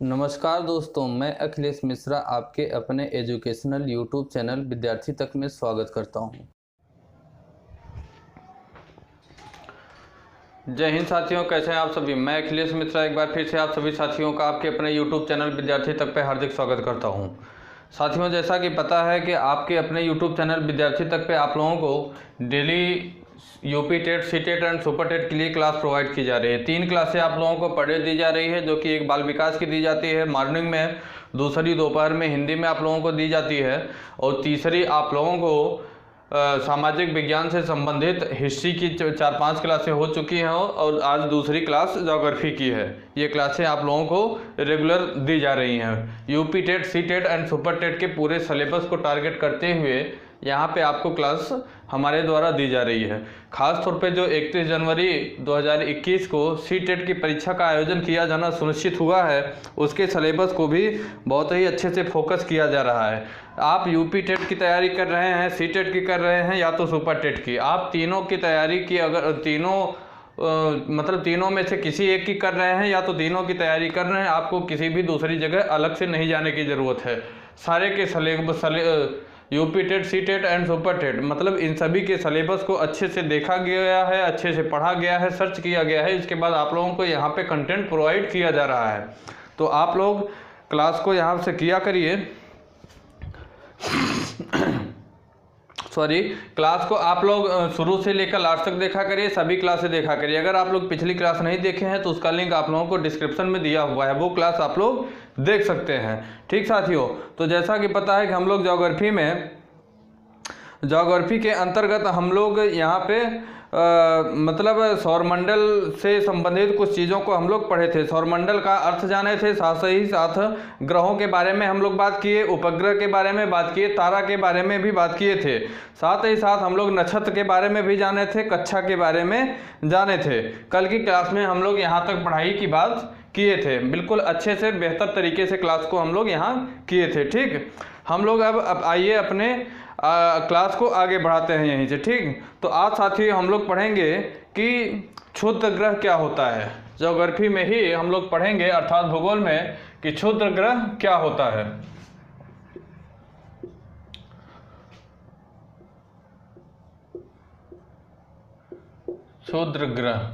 नमस्कार दोस्तों, मैं अखिलेश मिश्रा आपके अपने एजुकेशनल यूट्यूब चैनल विद्यार्थी तक में स्वागत करता हूं। जय हिंद साथियों, कैसे हैं आप सभी। मैं अखिलेश मिश्रा एक बार फिर से आप सभी साथियों का आपके अपने यूट्यूब चैनल विद्यार्थी तक पे हार्दिक स्वागत करता हूं। साथियों, जैसा कि पता है कि आपके अपने यूट्यूब चैनल विद्यार्थी तक पे आप लोगों को daily UP TET, C TET and super TET के लिए क्लास प्रोवाइड की जा रही है। 3 क्लासें आप लोगों को पर डे दी जा रही है, जो कि एक बाल विकास की दी जाती है मॉर्निंग में, दूसरी दोपहर में हिंदी में आप लोगों को दी जाती है, और तीसरी आप लोगों को सामाजिक विज्ञान से संबंधित हिस्ट्री की 4-5 क्लासें हो चुकी हैं, और आज दूसरी क्लास ज्योग्राफी की है। ये क्लासें आप लोगों को रेगुलर दी जा रही हैं। UP TET, C TET and super TET के पूरे सिलेबस को टारगेट करते हुए यहाँ पे आपको क्लास हमारे द्वारा दी जा रही है। खास तौर पे जो 31 जनवरी 2021 को सी टेट की परीक्षा का आयोजन किया जाना सुनिश्चित हुआ है, उसके सिलेबस को भी बहुत ही अच्छे से फोकस किया जा रहा है। आप यूपी टेट की तैयारी कर रहे हैं, सी टेट की कर रहे हैं, या तो सुपर टेट की, आप तीनों की तैयारी की, अगर तीनों में से किसी एक की कर रहे हैं या तो तीनों की तैयारी कर रहे हैं, आपको किसी भी दूसरी जगह अलग से नहीं जाने की ज़रूरत है। सारे के syllabus UP TET, C TET and super TET, मतलब इन सभी के सिलेबस को अच्छे से देखा गया है, अच्छे से पढ़ा गया है, सर्च किया गया है। इसके बाद आप लोगों को यहाँ पे कंटेंट प्रोवाइड किया जा रहा है। तो आप लोग क्लास को यहाँ से किया करिए क्लास को आप लोग शुरू से लेकर लास्ट तक देखा करिए, सभी क्लासें देखा करिए। अगर आप लोग पिछली क्लास नहीं देखे हैं तो उसका लिंक आप लोगों को डिस्क्रिप्शन में दिया हुआ है, वो क्लास आप लोग देख सकते हैं। ठीक साथियों, तो जैसा कि पता है कि हम लोग ज्योग्राफी के अंतर्गत हम लोग यहाँ पे सौरमंडल से संबंधित कुछ चीज़ों को हम लोग पढ़े थे। सौरमंडल का अर्थ जाने थे, साथ ही साथ ग्रहों के बारे में हम लोग बात किए, उपग्रह के बारे में बात किए, तारा के बारे में भी बात किए थे। साथ ही साथ हम लोग नक्षत्र के बारे में भी जाने थे, कक्षा के बारे में जाने थे। कल की क्लास में हम लोग यहाँ तक पढ़ाई की बात किए थे, बिल्कुल अच्छे से बेहतर तरीके से क्लास को हम लोग यहाँ किए थे। ठीक, हम लोग अब आइए अपने क्लास को आगे बढ़ाते हैं यहीं से। ठीक, तो आज साथियों हम लोग पढ़ेंगे कि क्षुद्र ग्रह क्या होता है। ज्योग्राफी में ही हम लोग पढ़ेंगे, अर्थात भूगोल में, कि क्षुद्र ग्रह क्या होता है। क्षुद्र ग्रह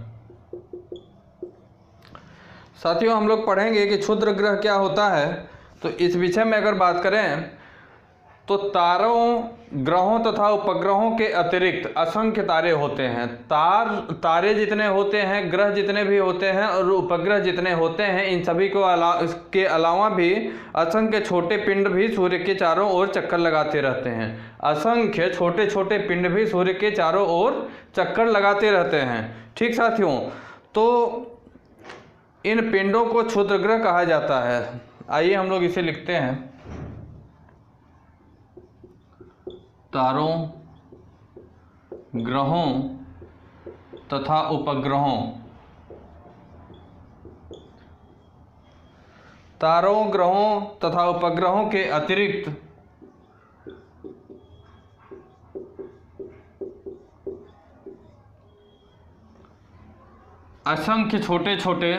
साथियों हम लोग पढ़ेंगे कि क्षुद्र ग्रह क्या होता है। तो इस विषय में अगर बात करें तो तारों, ग्रहों तथा उपग्रहों के अतिरिक्त असंख्य तारे होते हैं। तारे जितने होते हैं, ग्रह जितने भी होते हैं और उपग्रह जितने होते हैं, इन सभी को इसके अलावा भी असंख्य छोटे पिंड भी सूर्य के चारों ओर चक्कर लगाते रहते हैं। असंख्य छोटे छोटे पिंड भी सूर्य के चारों ओर चक्कर लगाते रहते हैं। ठीक साथियों, तो इन पिंडों को क्षुद्र ग्रह कहा जाता है। आइए हम लोग इसे लिखते हैं। तारों, ग्रहों तथा उपग्रहों, तारों, ग्रहों तथा उपग्रहों के अतिरिक्त असंख्य छोटे छोटे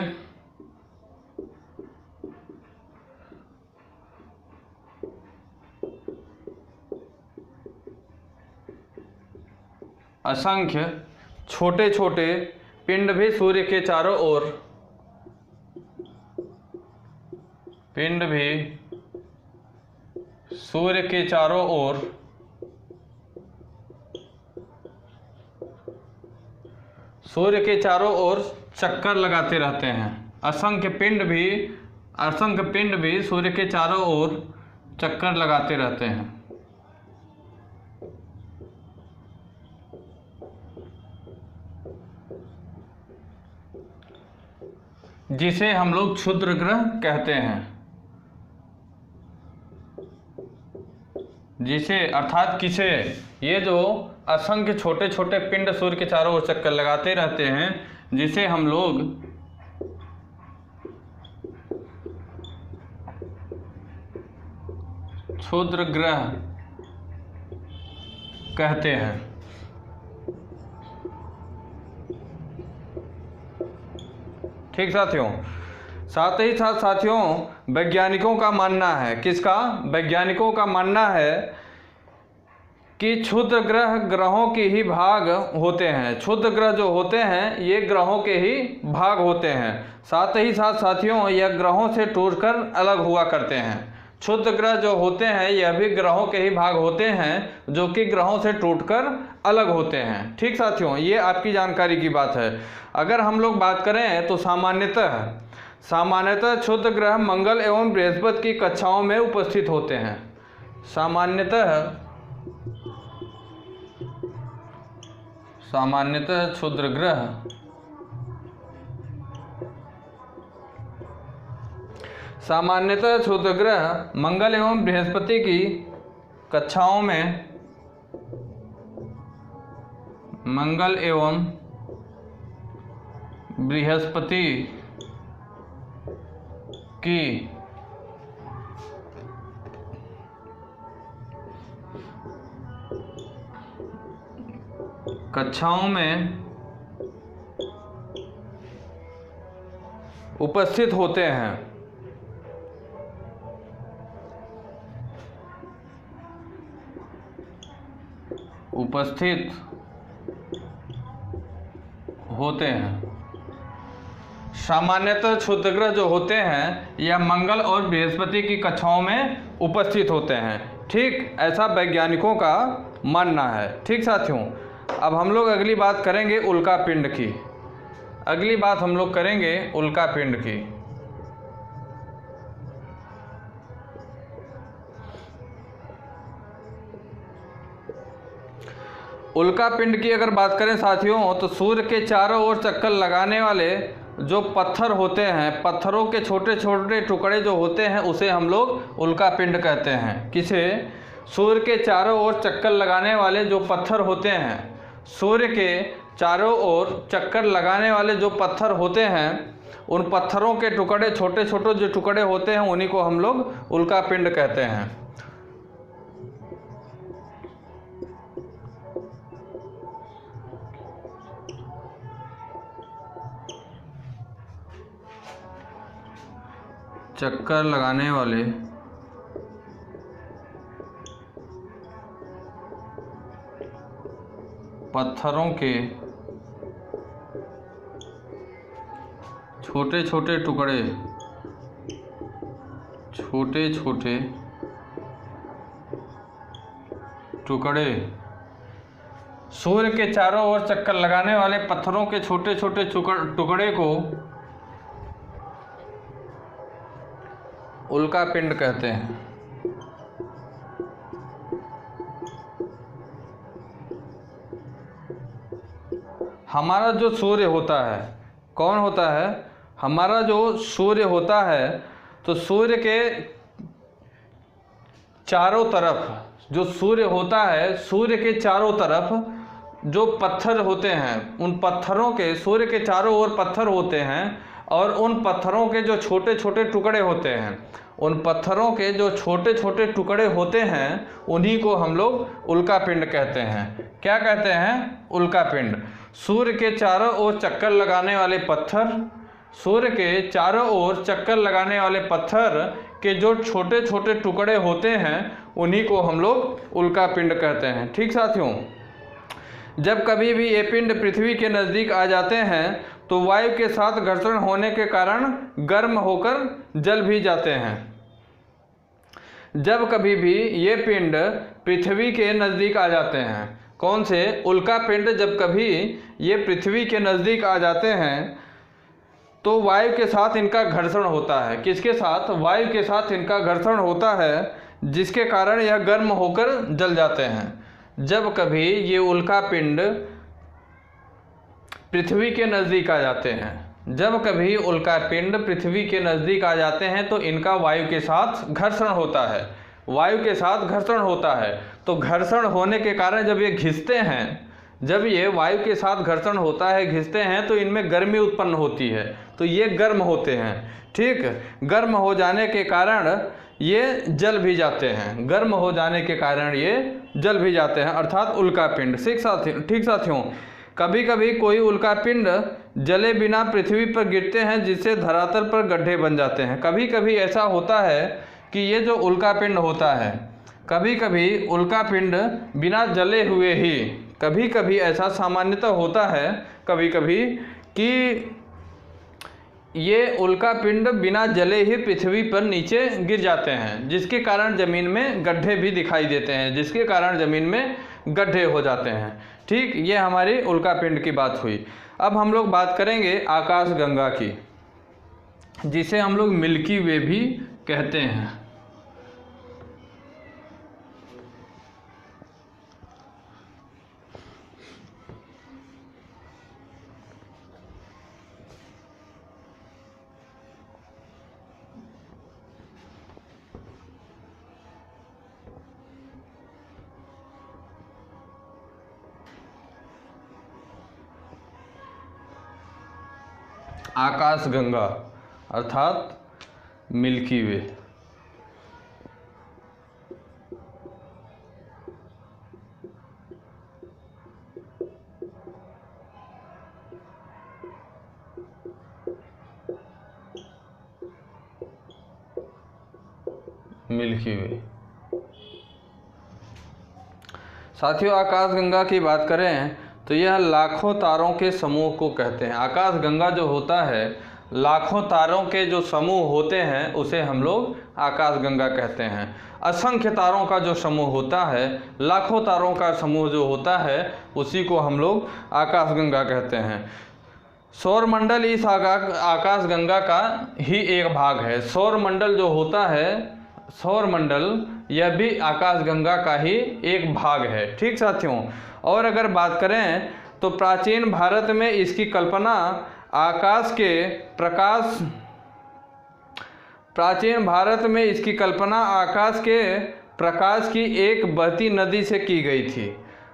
पिंड भी सूर्य के चारों ओर चक्कर लगाते रहते हैं। असंख्य पिंड भी सूर्य के चारों ओर चक्कर लगाते रहते हैं। जिसे हम लोग क्षुद्र ग्रह कहते हैं। ये जो असंख्य छोटे छोटे पिंड सूर्य के चारों ओर चक्कर लगाते रहते हैं, जिसे हम लोग क्षुद्र ग्रह कहते हैं। ठीक साथियों, साथ ही साथ साथियों वैज्ञानिकों का मानना है, किसका? वैज्ञानिकों का मानना है कि क्षुद्र ग्रह ग्रहों के ही भाग होते हैं। क्षुद्र ग्रह जो होते हैं ये ग्रहों के ही भाग होते हैं। साथ ही साथ साथियों यह ग्रहों से टूटकर अलग हुआ करते हैं। क्षुद्र ग्रह जो होते हैं यह भी ग्रहों के ही भाग होते हैं जो कि ग्रहों से टूटकर अलग होते हैं। ठीक साथियों, ये आपकी जानकारी की बात है। अगर हम लोग बात करें तो सामान्यतः क्षुद्र ग्रह मंगल एवं बृहस्पति की कक्षाओं में उपस्थित होते हैं। सामान्यतः क्षुद्र ग्रह मंगल एवं बृहस्पति की कक्षाओं में उपस्थित होते हैं। सामान्यतः क्षुद्र ग्रह जो होते हैं यह मंगल और बृहस्पति की कक्षाओं में उपस्थित होते हैं। ठीक, ऐसा वैज्ञानिकों का मानना है। ठीक साथियों, अब हम लोग अगली बात करेंगे उल्कापिंड की। उल्कापिंड की अगर बात करें साथियों तो सूर्य के चारों ओर चक्कर लगाने वाले जो पत्थर होते हैं, पत्थरों के छोटे छोटे टुकड़े जो होते हैं उसे हम लोग उल्कापिंड कहते हैं। किसे? सूर्य के चारों ओर चक्कर लगाने वाले जो पत्थर होते हैं, सूर्य के चारों ओर चक्कर लगाने वाले जो पत्थर होते हैं, उन पत्थरों के टुकड़े छोटे छोटे जो टुकड़े होते हैं उन्हीं को हम लोग उल्कापिंड कहते हैं। चक्कर लगाने वाले पत्थरों के छोटे छोटे टुकड़े सूर्य के चारों ओर चक्कर लगाने वाले पत्थरों के छोटे छोटे टुकड़े को उल्कापिंड कहते हैं। हमारा जो सूर्य होता है, कौन होता है? हमारा जो सूर्य होता है, तो सूर्य के चारों तरफ जो सूर्य होता है, सूर्य के चारों तरफ जो पत्थर होते हैं, उन पत्थरों के, सूर्य के चारों ओर पत्थर होते हैं और उन पत्थरों के जो छोटे छोटे टुकड़े होते हैं, उन पत्थरों के जो छोटे छोटे टुकड़े होते हैं उन्हीं को हम लोग उल्कापिंड कहते हैं। क्या कहते हैं? उल्कापिंड। सूर्य के चारों ओर चक्कर लगाने वाले पत्थर, सूर्य के चारों ओर चक्कर लगाने वाले पत्थर के जो छोटे छोटे टुकड़े होते हैं उन्हीं को हम लोग उल्कापिंड कहते हैं। ठीक साथियों, जब कभी भी ये पिंड पृथ्वी के नज़दीक आ जाते हैं तो वायु के साथ घर्षण होने के कारण गर्म होकर जल भी जाते हैं। जब कभी भी ये पिंड पृथ्वी के नज़दीक आ जाते हैं, कौन से? उल्कापिंड जब कभी ये पृथ्वी के नज़दीक आ जाते हैं तो वायु के साथ इनका घर्षण होता है। किसके साथ? वायु के साथ इनका घर्षण होता है, जिसके कारण यह गर्म होकर जल जाते हैं। जब कभी ये उल्कापिंड पृथ्वी के नज़दीक आ जाते हैं, जब कभी उल्कापिंड पृथ्वी के नज़दीक आ जाते हैं तो इनका वायु के साथ घर्षण होता है। वायु के साथ घर्षण होता है, तो घर्षण होने के कारण जब ये घिसते हैं, जब ये वायु के साथ घर्षण होता है, घिसते हैं, तो इनमें गर्मी उत्पन्न होती है, तो ये गर्म होते हैं। ठीक, गर्म हो जाने के कारण ये जल भी जाते हैं, गर्म हो जाने के कारण ये जल भी जाते हैं, अर्थात उल्कापिंड। ठीक साथियों, कभी कभी कोई उल्कापिंड जले बिना पृथ्वी पर गिरते हैं, जिससे धरातल पर गड्ढे बन जाते हैं। कभी कभी ऐसा होता है कि ये जो उल्कापिंड होता है, कभी कभी उल्कापिंड बिना जले हुए ही, कभी कभी ऐसा सामान्यतः होता है कभी कभी कि ये उल्कापिंड बिना जले ही पृथ्वी पर नीचे गिर जाते हैं, जिसके कारण ज़मीन में गड्ढे भी दिखाई देते हैं, जिसके कारण ज़मीन में गड्ढे हो जाते हैं। ठीक, ये हमारी उल्कापिंड की बात हुई। अब हम लोग बात करेंगे आकाशगंगा की, जिसे हम लोग मिल्की वे भी कहते हैं। आकाशगंगा अर्थात मिल्की वे। मिल्की वे। साथियों, आकाशगंगा की बात करें तो यह लाखों तारों के समूह को कहते हैं। आकाशगंगा जो होता है, लाखों तारों के जो समूह होते हैं उसे हम लोग आकाशगंगा कहते हैं। असंख्य तारों का जो समूह होता है, लाखों तारों का समूह जो होता है, उसी को हम लोग आकाशगंगा कहते हैं। सौरमंडल इस आकाशगंगा का ही एक भाग है। सौरमंडल जो होता है, सौरमंडल, यह भी आकाशगंगा का ही एक भाग है। ठीक साथियों, और अगर बात करें तो प्राचीन भारत में इसकी कल्पना आकाश के प्रकाश प्राचीन भारत में इसकी कल्पना आकाश के प्रकाश की एक बहती नदी से की गई थी।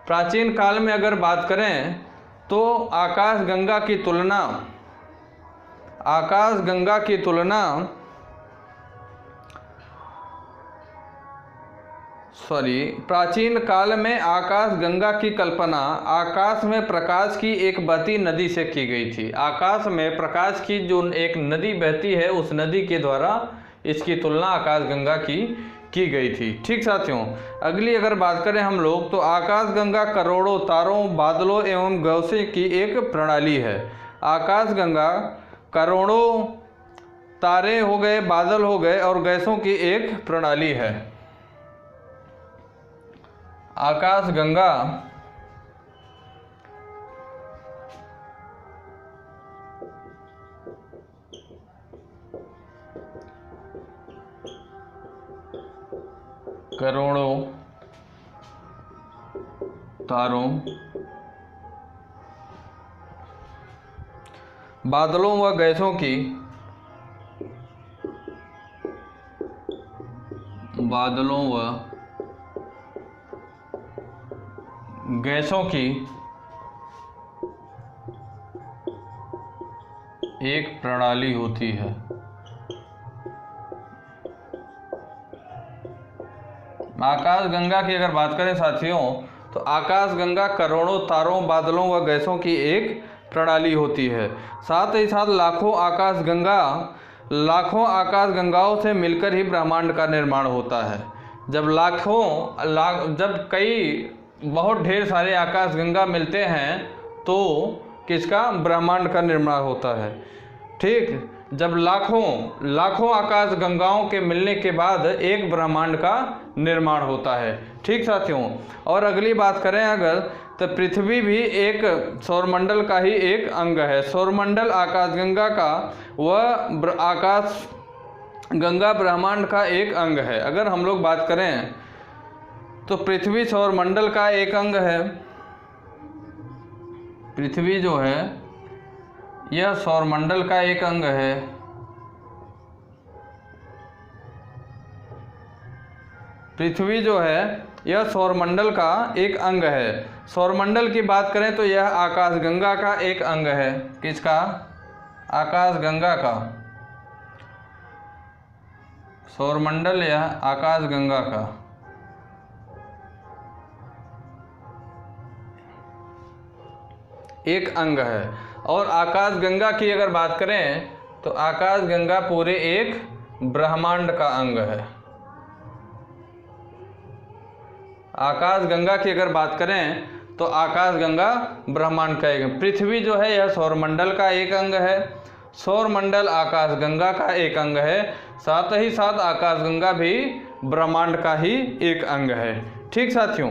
प्राचीन काल में अगर बात करें तो आकाशगंगा की तुलना प्राचीन काल में आकाशगंगा की कल्पना आकाश में प्रकाश की एक बहती नदी से की गई थी। आकाश में प्रकाश की जो एक नदी बहती है, उस नदी के द्वारा इसकी तुलना आकाशगंगा की गई थी। ठीक साथियों, अगली अगर बात करें हम लोग तो आकाशगंगा करोड़ों तारों, बादलों एवं गैसों की एक प्रणाली है। आकाशगंगा करोड़ों तारे हो गए, बादल हो गए और गैसों की एक प्रणाली है। आकाशगंगा करोड़ों तारों, बादलों व गैसों की एक प्रणाली होती है। आकाशगंगा की अगर बात करें साथियों तो आकाशगंगा करोड़ों तारों, बादलों व गैसों की एक प्रणाली होती है। साथ ही साथ लाखों आकाशगंगाओं से मिलकर ही ब्रह्मांड का निर्माण होता है। जब कई बहुत ढेर सारे आकाशगंगा मिलते हैं तो किसका, ब्रह्मांड का निर्माण होता है। ठीक, जब लाखों आकाशगंगाओं के मिलने के बाद एक ब्रह्मांड का निर्माण होता है। ठीक साथियों, और अगली बात करें अगर तो पृथ्वी भी एक सौरमंडल का ही एक अंग है। सौरमंडल आकाशगंगा का व आकाशगंगा ब्रह्मांड का एक अंग है। अगर हम लोग बात करें तो पृथ्वी सौरमंडल का एक अंग है। पृथ्वी जो है यह सौरमंडल का एक अंग है। पृथ्वी जो है यह सौरमंडल का एक अंग है। सौरमंडल की बात करें तो यह आकाशगंगा का एक अंग है। किसका, आकाशगंगा का। सौरमंडल यह आकाशगंगा का एक अंग है। और आकाशगंगा की अगर बात करें तो आकाशगंगा पूरे एक ब्रह्मांड का अंग है। आकाशगंगा की अगर बात करें तो आकाशगंगा ब्रह्मांड का एक, पृथ्वी जो है यह सौरमंडल का एक अंग है, सौरमंडल आकाशगंगा का एक अंग है, साथ ही साथ आकाशगंगा भी ब्रह्मांड का ही एक अंग है। ठीक साथियों,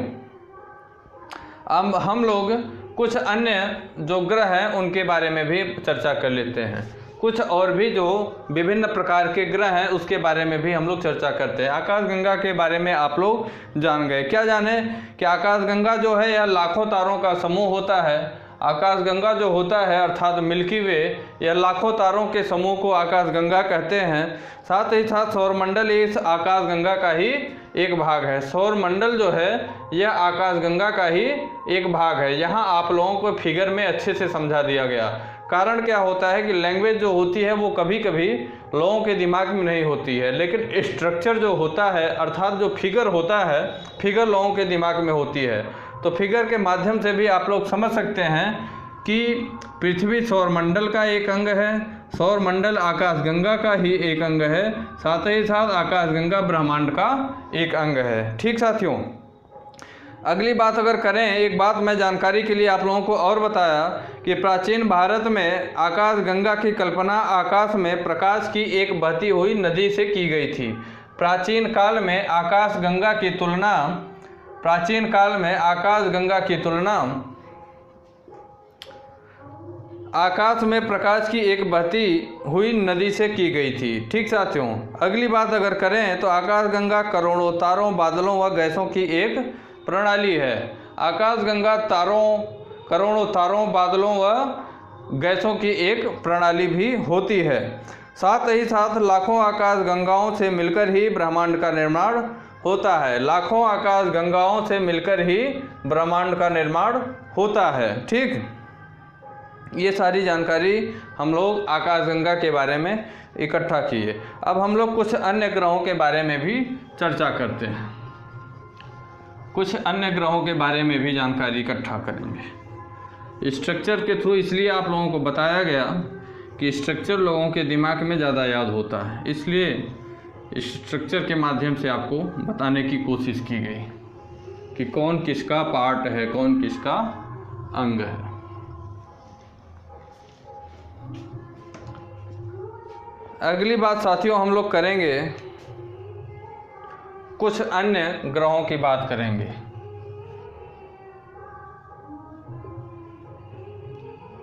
अब हम लोग कुछ अन्य जो ग्रह हैं उनके बारे में भी चर्चा कर लेते हैं। कुछ और भी जो विभिन्न प्रकार के ग्रह हैं उसके बारे में भी हम लोग चर्चा करते हैं। आकाशगंगा के बारे में आप लोग जान गए, क्या जाने कि आकाशगंगा जो है यह लाखों तारों का समूह होता है। आकाशगंगा जो होता है अर्थात मिल्की वे, यह लाखों तारों के समूह को आकाशगंगा कहते हैं। साथ ही साथ सौरमंडल इस आकाशगंगा का ही एक भाग है। सौरमंडल जो है यह आकाशगंगा का ही एक भाग है। यहाँ आप लोगों को फिगर में अच्छे से समझा दिया गया। कारण क्या होता है कि लैंग्वेज जो होती है वो कभी कभी लोगों के दिमाग में नहीं होती है, लेकिन स्ट्रक्चर जो होता है अर्थात जो फिगर होता है, फिगर लोगों के दिमाग में होती है। तो फिगर के माध्यम से भी आप लोग समझ सकते हैं कि पृथ्वी सौरमंडल का एक अंग है, सौरमंडल आकाशगंगा का ही एक अंग है, साथ ही साथ आकाशगंगा ब्रह्मांड का एक अंग है। ठीक साथियों, अगली बात अगर करें, एक बात मैं जानकारी के लिए आप लोगों को और बताया कि प्राचीन भारत में आकाशगंगा की कल्पना आकाश में प्रकाश की एक बहती हुई नदी से की गई थी। प्राचीन काल में आकाशगंगा की तुलना आकाश में प्रकाश की एक बहती हुई नदी से की गई थी। ठीक साथियों, अगली बात अगर करें तो आकाशगंगा करोड़ों तारों, बादलों व गैसों की एक प्रणाली है। आकाशगंगा करोड़ों तारों, बादलों व गैसों की एक प्रणाली भी होती है। साथ ही साथ लाखों आकाशगंगाओं से मिलकर ही ब्रह्मांड का निर्माण होता है। लाखों आकाशगंगाओं से मिलकर ही ब्रह्मांड का निर्माण होता है। ठीक, ये सारी जानकारी हम लोग आकाशगंगा के बारे में इकट्ठा किए। अब हम लोग कुछ अन्य ग्रहों के बारे में भी चर्चा करते हैं। कुछ अन्य ग्रहों के बारे में भी जानकारी इकट्ठा करेंगे। स्ट्रक्चर के थ्रू इसलिए आप लोगों को बताया गया कि स्ट्रक्चर लोगों के दिमाग में ज़्यादा याद होता है, इसलिए स्ट्रक्चर के माध्यम से आपको बताने की कोशिश की गई कि कौन किसका पार्ट है, कौन किसका अंग है। अगली बात साथियों हम लोग करेंगे, कुछ अन्य ग्रहों की बात करेंगे।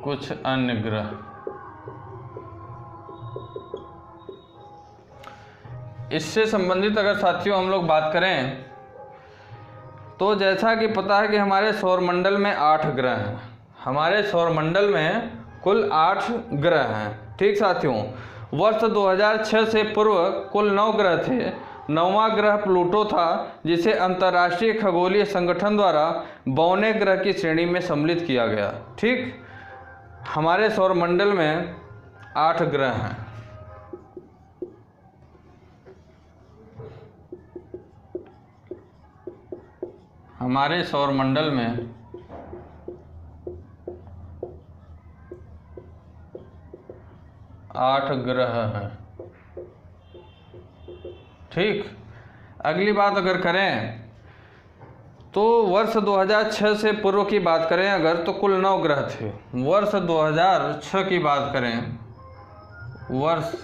कुछ अन्य ग्रह, इससे संबंधित अगर साथियों हम लोग बात करें तो जैसा कि पता है कि हमारे सौरमंडल में 8 ग्रह हैं। हमारे सौरमंडल में कुल 8 ग्रह हैं। ठीक साथियों, वर्ष 2006 से पूर्व कुल 9 ग्रह थे। 9वां ग्रह प्लूटो था, जिसे अंतर्राष्ट्रीय खगोलीय संगठन द्वारा 52वें ग्रह की श्रेणी में सम्मिलित किया गया। ठीक, हमारे सौरमंडल में 8 ग्रह हैं। हमारे सौरमंडल में 8 ग्रह हैं। ठीक, अगली बात अगर करें तो वर्ष 2006 से पूर्व की बात करें अगर तो कुल 9 ग्रह थे। वर्ष 2006 की बात करें, वर्ष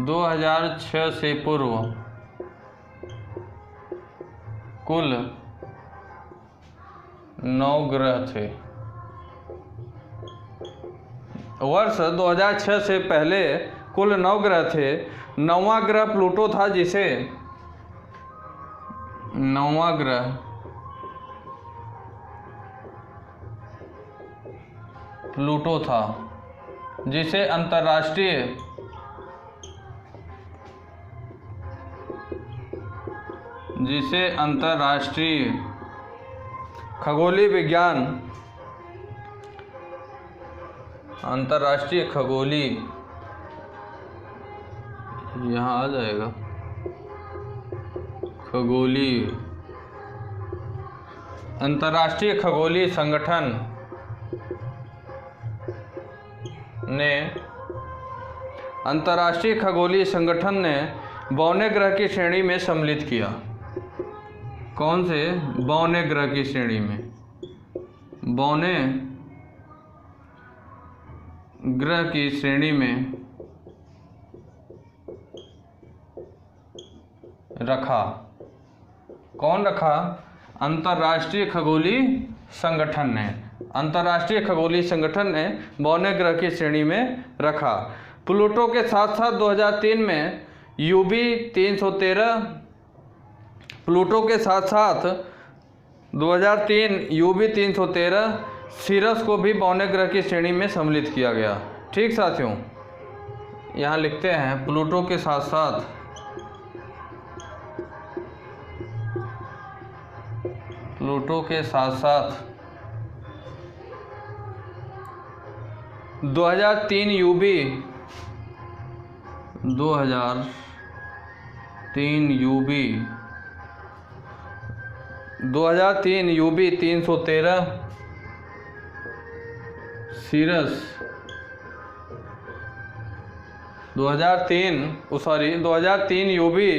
2006 से पूर्व कुल 9 ग्रह थे। वर्ष 2006 से पहले कुल 9 ग्रह थे। 9वां ग्रह प्लूटो था, जिसे 9वां ग्रह प्लूटो था, जिसे अंतर्राष्ट्रीय खगोलीय विज्ञान, अंतर्राष्ट्रीय खगोलीय, यहाँ आ जाएगा, अंतर्राष्ट्रीय खगोलीय संगठन अंतर्राष्ट्रीय खगोलीय संगठन ने बौने ग्रह की श्रेणी में सम्मिलित किया। कौन से? बौने ग्रह की श्रेणी में, बौने ग्रह की श्रेणी में रखा। कौन रखा? अंतर्राष्ट्रीय खगोलीय संगठन ने। अंतर्राष्ट्रीय खगोलीय संगठन ने बौने ग्रह की श्रेणी में रखा। प्लूटो के साथ साथ 2003 में यूबी 313, प्लूटो के साथ साथ 2003 यूबी 313 सीरस को भी बौने ग्रह की श्रेणी में सम्मिलित किया गया। ठीक साथियों, यहाँ लिखते हैं प्लूटो के साथ साथ 2003 यूबी 313 सीरस 2003 यूबी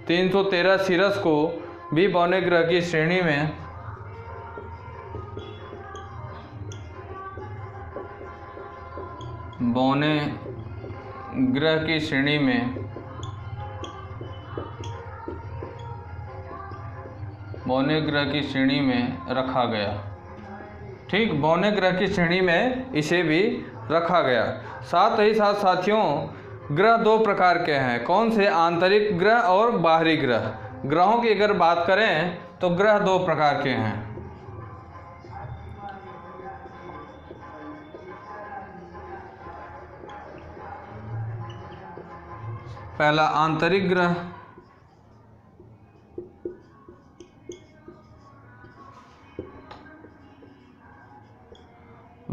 313 सीरस को भी बौने ग्रह की श्रेणी में रखा गया। ठीक, बौने ग्रह की श्रेणी में इसे भी रखा गया। साथ ही साथ साथियों, ग्रह दो प्रकार के हैं। कौन से? आंतरिक ग्रह और बाहरी ग्रह। ग्रहों की अगर बात करें तो ग्रह दो प्रकार के हैं। पहला आंतरिक ग्रह,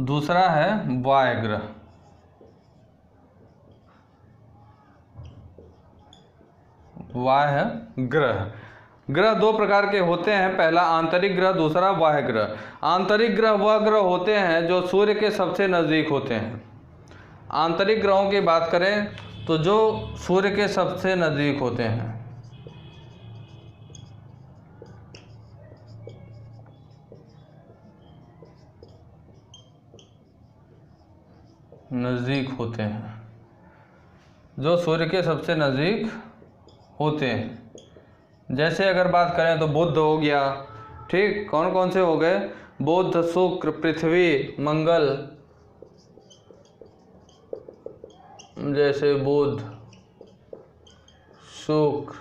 दूसरा है बाह्य ग्रह। बाह्य ग्रह। ग्रह दो प्रकार के होते हैं। पहला आंतरिक ग्रह, दूसरा बाह्य ग्रह। आंतरिक ग्रह वह ग्रह होते हैं जो सूर्य के सबसे नज़दीक होते हैं। आंतरिक ग्रहों की बात करें तो जो सूर्य के सबसे नज़दीक होते हैं। जो सूर्य के सबसे नज़दीक होते हैं। जैसे अगर बात करें तो बुध हो गया। ठीक, कौन कौन से हो गए? बुध, शुक्र, पृथ्वी, मंगल। जैसे बुध, शुक्र,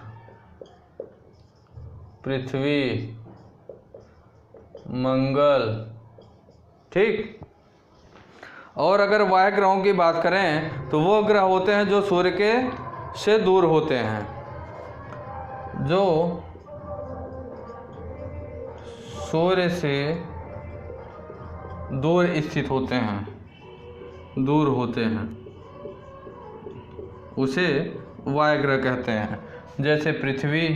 पृथ्वी, मंगल। ठीक, और अगर बाह्य ग्रहों की बात करें तो वो ग्रह होते हैं जो सूर्य के से दूर होते हैं, जो सूर्य से दूर स्थित होते हैं, उसे बाह्य ग्रह कहते हैं। जैसे पृथ्वी,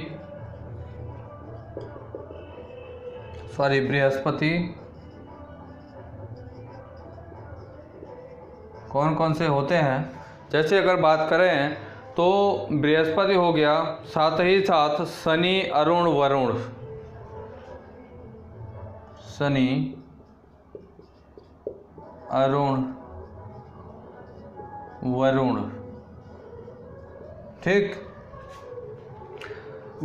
बृहस्पति। कौन कौन से होते हैं? जैसे अगर बात करें तो बृहस्पति हो गया, साथ ही साथ शनि, अरुण, वरुण। शनि, अरुण, वरुण। ठीक,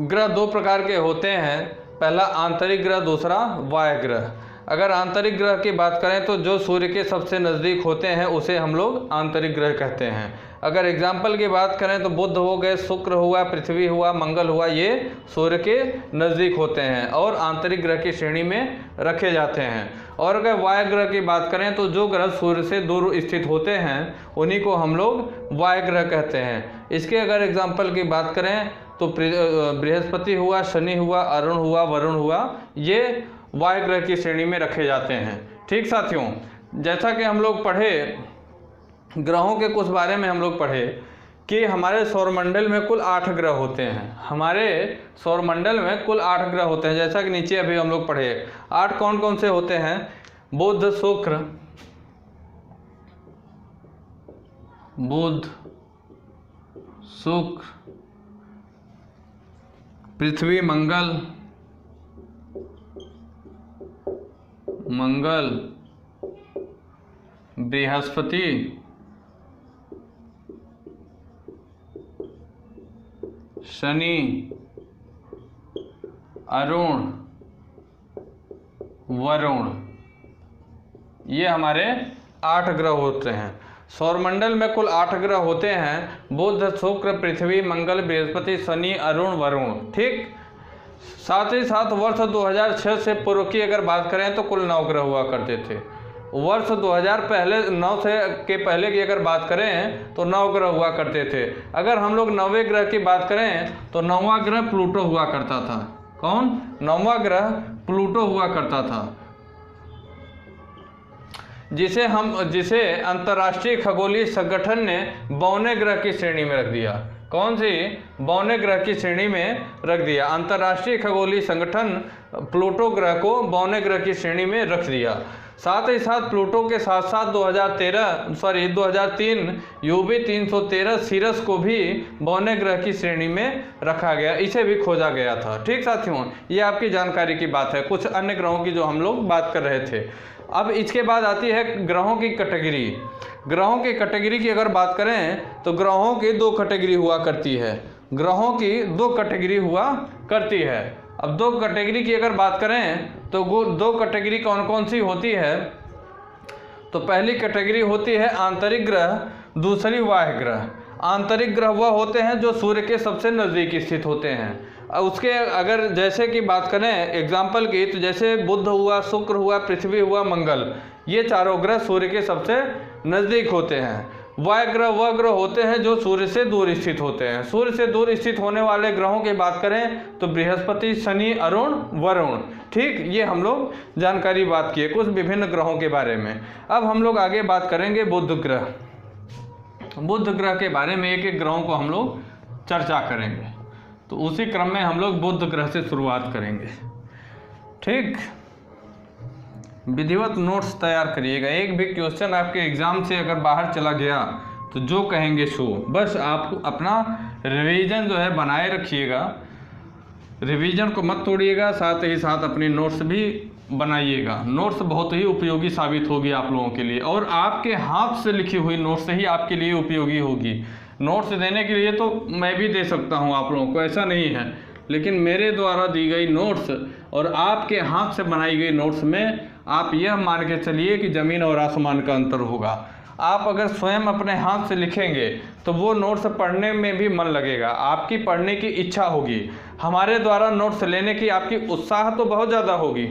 ग्रह दो प्रकार के होते हैं। पहला आंतरिक ग्रह, दूसरा बाह्य ग्रह। अगर आंतरिक ग्रह की बात करें तो जो सूर्य के सबसे नज़दीक होते हैं उसे हम लोग आंतरिक ग्रह कहते हैं। अगर एग्जाम्पल की बात करें तो बुध हो गए, शुक्र हुआ, पृथ्वी हुआ, मंगल हुआ, ये सूर्य के नज़दीक होते हैं और आंतरिक ग्रह की श्रेणी में रखे जाते हैं। और अगर बाह्य ग्रह की बात करें तो जो ग्रह सूर्य से दूर स्थित होते हैं उन्हीं को हम लोग बाह्य ग्रह कहते हैं। इसके अगर एग्जाम्पल की बात करें तो बृहस्पति हुआ, शनि हुआ, अरुण हुआ, वरुण हुआ, ये बाह्य ग्रह की श्रेणी में रखे जाते हैं। ठीक साथियों, जैसा कि हम लोग पढ़े, ग्रहों के कुछ बारे में हम लोग पढ़े कि हमारे सौरमंडल में कुल 8 ग्रह होते हैं। हमारे सौरमंडल में कुल 8 ग्रह होते हैं, जैसा कि नीचे अभी हम लोग पढ़े। 8 कौन कौन से होते हैं? बुध, शुक्र, बुध, शुक्र, पृथ्वी, मंगल, बृहस्पति, शनि, अरुण, वरुण, ये हमारे 8 ग्रह होते हैं। सौरमंडल में कुल 8 ग्रह होते हैं, बुध, शुक्र, पृथ्वी, मंगल, बृहस्पति, शनि, अरुण, वरुण। ठीक, साथ ही साथ वर्ष 2006 से पूर्व की अगर बात करें तो कुल 9 ग्रह हुआ करते थे। वर्ष 2000 के पहले की अगर बात करें तो 9 ग्रह हुआ करते थे। अगर हम लोग 9वें ग्रह की बात करें तो 9वां ग्रह प्लूटो हुआ करता था। कौन? 9वां ग्रह प्लूटो हुआ करता था, जिसे अंतर्राष्ट्रीय खगोलीय संगठन ने 52वें ग्रह की श्रेणी में रख दिया। कौन सी? 52वें ग्रह की श्रेणी में रख दिया। अंतर्राष्ट्रीय खगोलीय संगठन प्लूटो ग्रह को 52वें ग्रह की श्रेणी में रख दिया। साथ ही साथ प्लूटो के साथ साथ 2003 यूबी 313 सीरस को भी 52वें ग्रह की श्रेणी में रखा गया, इसे भी खोजा गया था। ठीक साथियों, ये आपकी जानकारी की बात है, कुछ अन्य ग्रहों की जो हम लोग बात कर रहे थे। अब इसके बाद आती है ग्रहों की कैटेगरी। ग्रहों की कैटेगरी की अगर बात करें तो ग्रहों की 2 कैटेगरी हुआ करती है। ग्रहों की 2 कैटेगरी हुआ करती है। अब 2 कैटेगरी की अगर बात करें तो 2 कैटेगरी कौन कौन सी होती है? तो पहली कैटेगरी होती है आंतरिक ग्रह, दूसरी बाह्य ग्रह। आंतरिक ग्रह वह होते हैं जो सूर्य के सबसे नज़दीक स्थित होते हैं। उसके अगर जैसे कि बात करें एग्जाम्पल की, तो जैसे बुध हुआ, शुक्र हुआ, पृथ्वी हुआ, मंगल, ये चारों ग्रह सूर्य के सबसे नज़दीक होते हैं। वायु ग्रह वह ग्रह होते हैं जो सूर्य से दूर स्थित होते हैं। सूर्य से दूर स्थित होने वाले ग्रहों की बात करें तो बृहस्पति, शनि, अरुण, वरुण। ठीक, ये हम लोग जानकारी बात किए कुछ विभिन्न ग्रहों के बारे में। अब हम लोग आगे बात करेंगे बुध ग्रह। बुध ग्रह के बारे में एक एक ग्रहों को हम लोग चर्चा करेंगे, तो उसी क्रम में हम लोग बुध ग्रह से शुरुआत करेंगे। ठीक, विधिवत नोट्स तैयार करिएगा। एक भी क्वेश्चन आपके एग्जाम से अगर बाहर चला गया तो जो कहेंगे सो, बस आप अपना रिवीजन जो है बनाए रखिएगा, रिवीजन को मत तोड़िएगा, साथ ही साथ अपनी नोट्स भी बनाइएगा। नोट्स बहुत ही उपयोगी साबित होगी आप लोगों के लिए, और आपके हाथ से लिखी हुई नोट्स ही आपके लिए उपयोगी होगी। नोट्स देने के लिए तो मैं भी दे सकता हूं आप लोगों को, ऐसा नहीं है, लेकिन मेरे द्वारा दी गई नोट्स और आपके हाथ से बनाई गई नोट्स में आप यह मान के चलिए कि ज़मीन और आसमान का अंतर होगा। आप अगर स्वयं अपने हाथ से लिखेंगे तो वो नोट्स पढ़ने में भी मन लगेगा, आपकी पढ़ने की इच्छा होगी। हमारे द्वारा नोट्स लेने की आपकी उत्साह तो बहुत ज़्यादा होगी,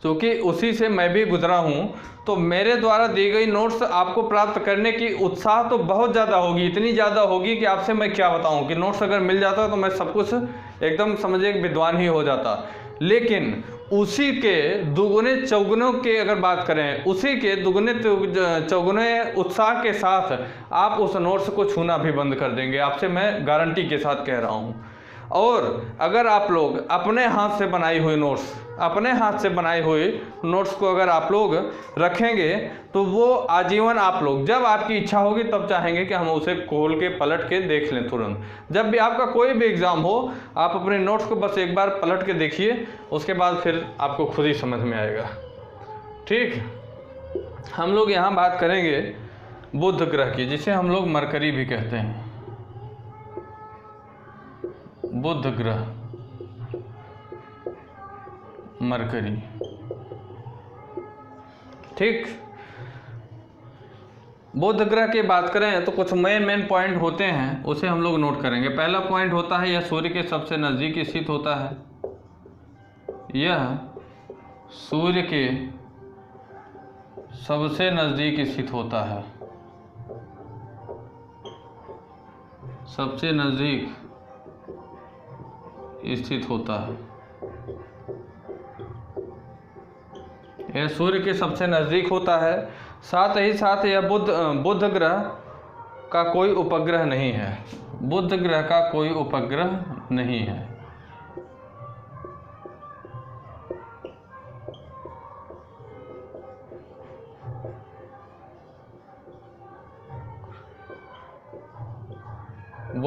क्योंकि उसी से मैं भी गुजरा हूँ। तो मेरे द्वारा दी गई नोट्स आपको प्राप्त करने की उत्साह तो बहुत ज़्यादा होगी, इतनी ज़्यादा होगी कि आपसे मैं क्या बताऊँ कि नोट्स अगर मिल जाता तो मैं सब कुछ एकदम समझिए विद्वान ही हो जाता। लेकिन उसी के दुगुने चौगुनों के अगर बात करें, उसी के दुगुने चौगुने उत्साह के साथ आप उस नोट्स को छूना भी बंद कर देंगे, आपसे मैं गारंटी के साथ कह रहा हूँ। और अगर आप लोग अपने हाथ से बनाई हुई नोट्स, अपने हाथ से बनाई हुई नोट्स को अगर आप लोग रखेंगे तो वो आजीवन आप लोग जब आपकी इच्छा होगी तब चाहेंगे कि हम उसे खोल के पलट के देख लें तुरंत। जब भी आपका कोई भी एग्ज़ाम हो, आप अपने नोट्स को बस एक बार पलट के देखिए, उसके बाद फिर आपको खुद ही समझ में आएगा। ठीक, हम लोग यहाँ बात करेंगे बुध ग्रह की, जिसे हम लोग मरकरी भी कहते हैं। बुध ग्रह, मरकरी। ठीक, बुध ग्रह की बात करें तो कुछ मेन पॉइंट होते हैं, उसे हम लोग नोट करेंगे। पहला पॉइंट होता है यह सूर्य के सबसे नज़दीक स्थित होता है। यह सूर्य के सबसे नज़दीक स्थित होता है, सबसे नज़दीक स्थित होता है। यह सूर्य के सबसे नज़दीक होता है। साथ ही साथ यह बुध ग्रह का कोई उपग्रह नहीं है। बुध ग्रह का कोई उपग्रह नहीं है।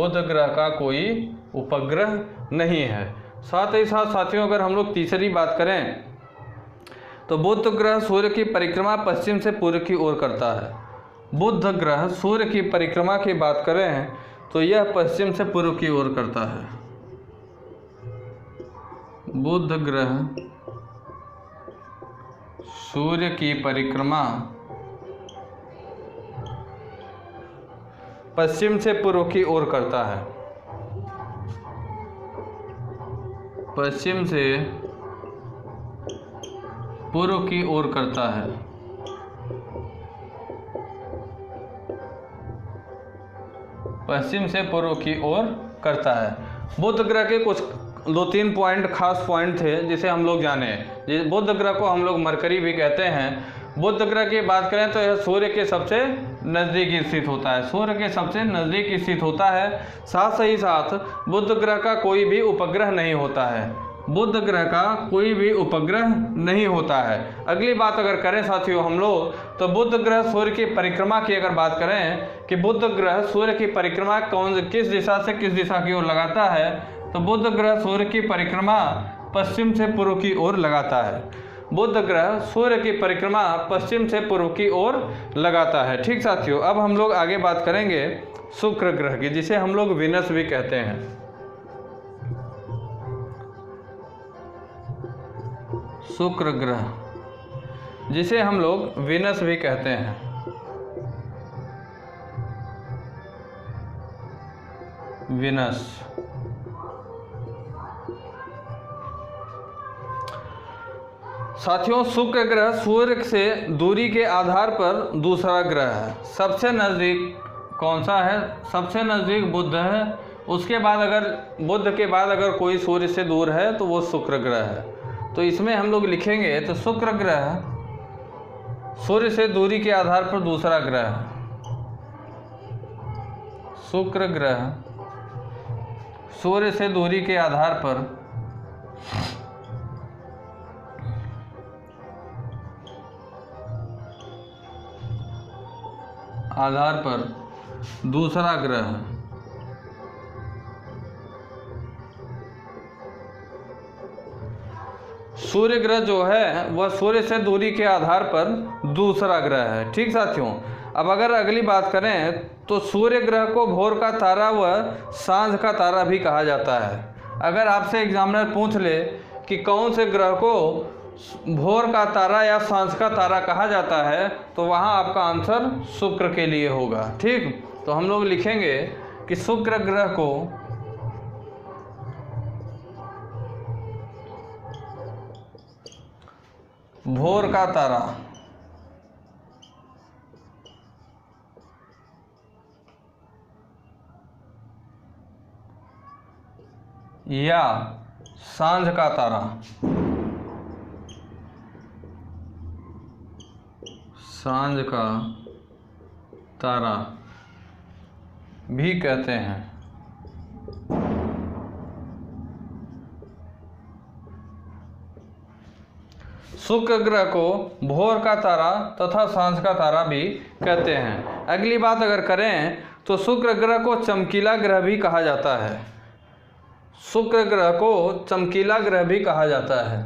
बुध ग्रह का कोई उपग्रह नहीं है। साथ ही साथ साथियों अगर हम लोग तीसरी बात करें तो बुध ग्रह सूर्य की परिक्रमा पश्चिम से पूर्व की ओर करता है। बुध ग्रह सूर्य की परिक्रमा की बात करें तो यह पश्चिम से पूर्व की ओर करता है। बुध ग्रह सूर्य की परिक्रमा पश्चिम से पूर्व की ओर करता है। पश्चिम से पूर्व की ओर करता है। पश्चिम से पूर्व की ओर करता है। बुध ग्रह के कुछ 2-3 पॉइंट खास पॉइंट थे जिसे हम लोग जाने। बुध ग्रह को हम लोग मरकरी भी कहते हैं। बुध ग्रह की बात करें तो यह सूर्य के सबसे नज़दीक स्थित होता है। सूर्य के सबसे नज़दीक स्थित होता है। साथ ही साथ बुध ग्रह का कोई भी उपग्रह नहीं होता है। बुध ग्रह का कोई भी उपग्रह नहीं होता है। अगली बात अगर करें साथियों हम लोग तो बुध ग्रह सूर्य की परिक्रमा की अगर बात करें कि बुध ग्रह सूर्य की परिक्रमा किस दिशा से किस दिशा की ओर लगाता है, तो बुध ग्रह सूर्य की परिक्रमा पश्चिम से पूर्व की ओर लगाता है। बुध ग्रह सूर्य की परिक्रमा पश्चिम से पूर्व की ओर लगाता है। ठीक साथियों, अब हम लोग आगे बात करेंगे शुक्र ग्रह की, जिसे हम लोग वीनस भी कहते हैं। शुक्र ग्रह जिसे हम लोग वीनस भी कहते हैं। वीनस साथियों, शुक्र ग्रह सूर्य से दूरी के आधार पर दूसरा ग्रह है। सबसे नज़दीक कौन सा है? सबसे नज़दीक बुध है। उसके बाद अगर बुध के बाद अगर कोई सूर्य से दूर है तो वो शुक्र ग्रह है। तो इसमें हम लोग लिखेंगे तो शुक्र ग्रह सूर्य से दूरी के आधार पर दूसरा ग्रह है। शुक्र ग्रह सूर्य से दूरी के आधार पर दूसरा ग्रह है। सूर्य ग्रह जो है वह सूर्य से दूरी के आधार पर दूसरा ग्रह है। ठीक साथियों, अब अगर अगली बात करें तो सूर्य ग्रह को भोर का तारा व सांझ का तारा भी कहा जाता है। अगर आपसे एग्जामिनर पूछ ले कि कौन से ग्रह को भोर का तारा या सांझ का तारा कहा जाता है तो वहाँ आपका आंसर शुक्र के लिए होगा। ठीक, तो हम लोग लिखेंगे कि शुक्र ग्रह को भोर का तारा या सांझ का तारा भी कहते हैं। शुक्र ग्रह को भोर का तारा तथा सांझ का तारा भी कहते हैं। अगली बात अगर करें तो शुक्र ग्रह को चमकीला ग्रह भी कहा जाता है। शुक्र ग्रह को चमकीला ग्रह भी कहा जाता है।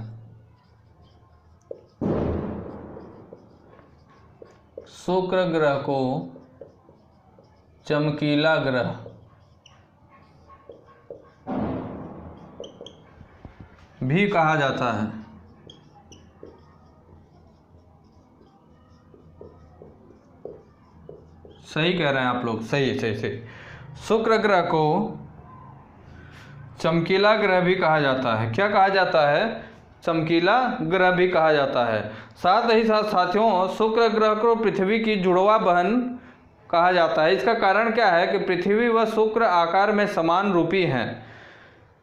शुक्र ग्रह को चमकीला ग्रह भी कहा जाता है। सही कह रहे हैं आप लोग, सही। शुक्र ग्रह को चमकीला ग्रह भी कहा जाता है। क्या कहा जाता है? चमकीला ग्रह भी कहा जाता है। साथ ही साथ साथियों, शुक्र ग्रह को पृथ्वी की जुड़वा बहन कहा जाता है। इसका कारण क्या है कि पृथ्वी व शुक्र आकार में समान रूपी हैं।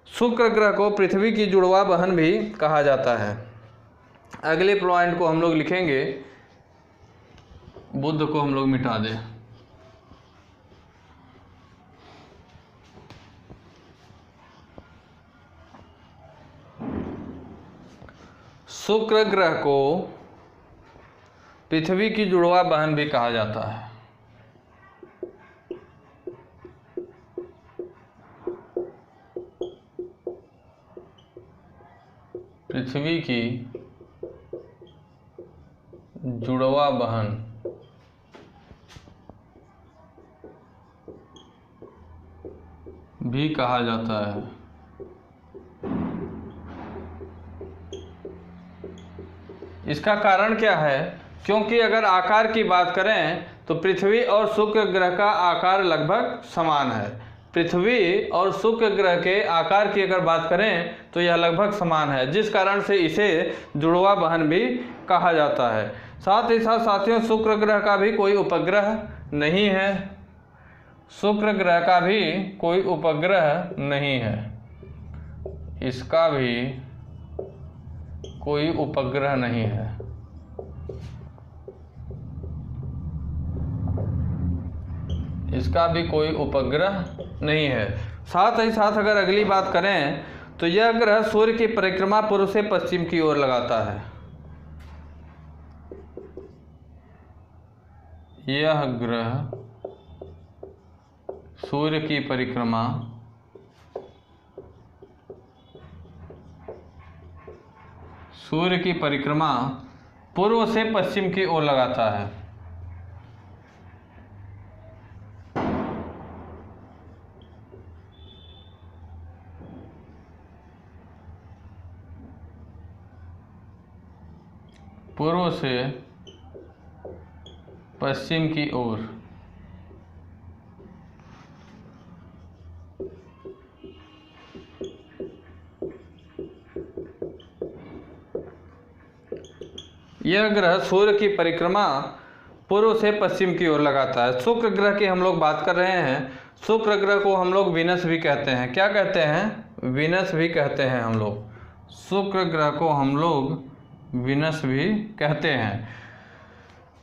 शुक्र ग्रह को पृथ्वी की जुड़वा बहन भी कहा जाता है। अगले पॉइंट को हम लोग लिखेंगे, बुध को हम लोग मिटा दें। शुक्र ग्रह को पृथ्वी की जुड़वा बहन भी कहा जाता है। पृथ्वी की जुड़वा बहन भी कहा जाता है। इसका कारण क्या है? क्योंकि अगर आकार की बात करें तो पृथ्वी और शुक्र ग्रह का आकार लगभग समान है। पृथ्वी और शुक्र ग्रह के आकार की अगर बात करें तो यह लगभग समान है, जिस कारण से इसे जुड़वा बहन भी कहा जाता है। साथ ही साथ साथियों, शुक्र ग्रह का भी कोई उपग्रह नहीं है। शुक्र ग्रह का भी कोई उपग्रह नहीं है, इसका भी कोई उपग्रह नहीं है। इसका भी कोई उपग्रह नहीं है। साथ ही साथ अगर अगली बात करें तो यह ग्रह सूर्य की परिक्रमा पूर्व से पश्चिम की ओर लगाता है। यह ग्रह सूर्य की परिक्रमा पूर्व से पश्चिम की ओर लगाता है। पूर्व से पश्चिम की ओर। यह ग्रह सूर्य की परिक्रमा पूर्व से पश्चिम की ओर लगाता है। शुक्र ग्रह की हम लोग बात कर रहे हैं। शुक्र ग्रह को हम लोग वीनस भी कहते हैं। क्या कहते हैं? वीनस भी कहते हैं हम लोग। शुक्र ग्रह को हम लोग वीनस भी कहते हैं।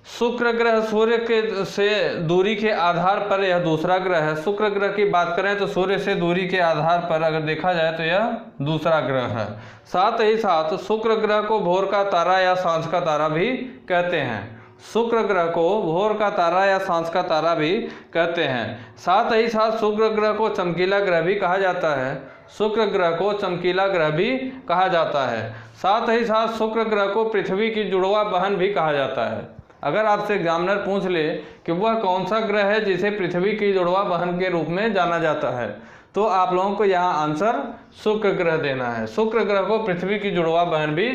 शुक्र ग्रह सूर्य के से दूरी के आधार पर यह दूसरा ग्रह है। शुक्र ग्रह की बात करें तो सूर्य से दूरी के आधार पर अगर देखा जाए तो यह दूसरा ग्रह है। साथ ही साथ शुक्र ग्रह को भोर का तारा या सांझ का तारा भी कहते हैं। शुक्र ग्रह को भोर का तारा या सांझ का तारा भी कहते हैं। साथ ही साथ शुक्र ग्रह को चमकीला ग्रह भी कहा जाता है। शुक्र ग्रह को चमकीला ग्रह भी कहा जाता है। साथ ही साथ शुक्र ग्रह को पृथ्वी की जुड़वा बहन भी कहा जाता है। अगर आपसे एग्जामिनर पूछ ले कि वह कौन सा ग्रह है जिसे पृथ्वी की जुड़वा बहन के रूप में जाना जाता है, तो आप लोगों को यहाँ आंसर शुक्र ग्रह देना है। शुक्र ग्रह को पृथ्वी की जुड़वा बहन भी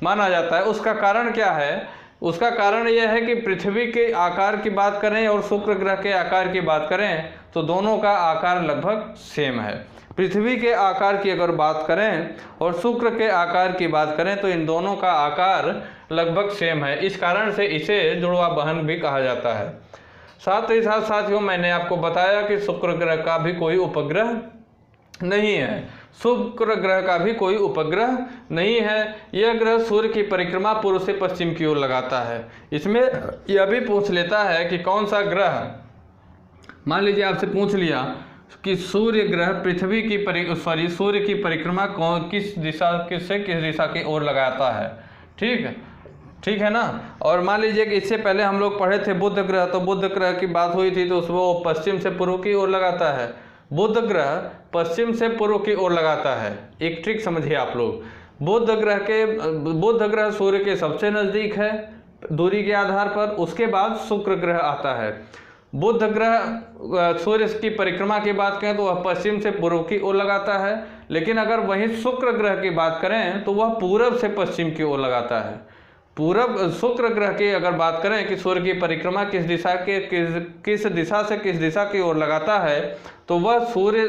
माना जाता है। उसका कारण क्या है? उसका कारण यह है कि पृथ्वी के आकार की बात करें और शुक्र ग्रह के आकार की बात करें तो दोनों का आकार लगभग सेम है। पृथ्वी के आकार की अगर बात करें और शुक्र के आकार की बात करें तो इन दोनों का आकार लगभग सेम है। इस कारण से इसे जुड़वा बहन भी कहा जाता है। साथ ही साथ साथियों, मैंने आपको बताया कि शुक्र ग्रह का भी कोई उपग्रह नहीं है। शुक्र ग्रह का भी कोई उपग्रह नहीं है। यह ग्रह सूर्य की परिक्रमा पूर्व से पश्चिम की ओर लगाता है। इसमें यह भी पूछ लेता है कि कौन सा ग्रह, मान लीजिए आपसे पूछ लिया कि सूर्य ग्रह पृथ्वी की सूर्य की परिक्रमा किस दिशा की ओर लगाता है। ठीक है ना। और मान लीजिए कि इससे पहले हम लोग पढ़े थे बुध ग्रह, तो बुध ग्रह की बात हुई थी तो वो पश्चिम से पूर्व की ओर लगाता है। बुध ग्रह पश्चिम से पूर्व की ओर लगाता है। एक ट्रिक समझिए आप लोग। बुध ग्रह सूर्य के सबसे नज़दीक है दूरी के आधार पर, उसके बाद शुक्र ग्रह आता है। बुध ग्रह सूर्य की परिक्रमा की बात करें तो वह पश्चिम से पूर्व की ओर लगाता है, लेकिन अगर वहीं शुक्र ग्रह की बात करें तो वह पूरब से पश्चिम की ओर लगाता है। शुक्र ग्रह की अगर बात करें कि सूर्य की परिक्रमा किस दिशा से किस दिशा की ओर लगाता है तो वह सूर्य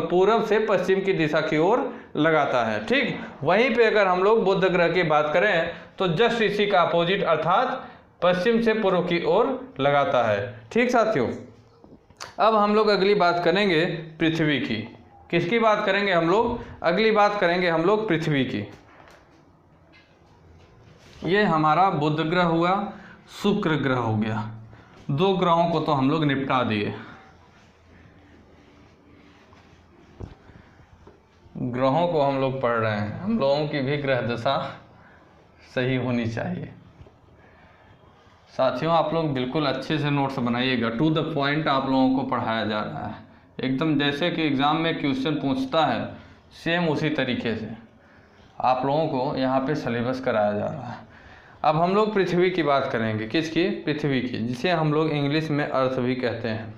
पूरब से पश्चिम की दिशा की ओर लगाता है। ठीक, वहीं पे अगर हम लोग बुध ग्रह की बात करें तो जस्ट इसी का अपोजिट अर्थात पश्चिम से पूर्व की ओर लगाता है। ठीक साथियों, अब हम लोग अगली बात करेंगे पृथ्वी की। किसकी बात करेंगे हम लोग? अगली बात करेंगे हम लोग पृथ्वी की। ये हमारा बुध ग्रह हुआ, शुक्र ग्रह हो गया। दो ग्रहों को तो हम लोग निपटा दिए। ग्रहों को हम लोग पढ़ रहे हैं। हम लोगों की भी ग्रह दशा सही होनी चाहिए। साथियों, आप लोग बिल्कुल अच्छे से नोट्स बनाइएगा। टू द पॉइंट आप लोगों को पढ़ाया जा रहा है, एकदम जैसे कि एग्ज़ाम में क्वेश्चन पूछता है सेम उसी तरीके से। आप लोगों को यहाँ पे सिलेबस कराया जा रहा है। अब हम लोग पृथ्वी की बात करेंगे। किसकी? पृथ्वी की, जिसे हम लोग इंग्लिश में अर्थ भी कहते हैं।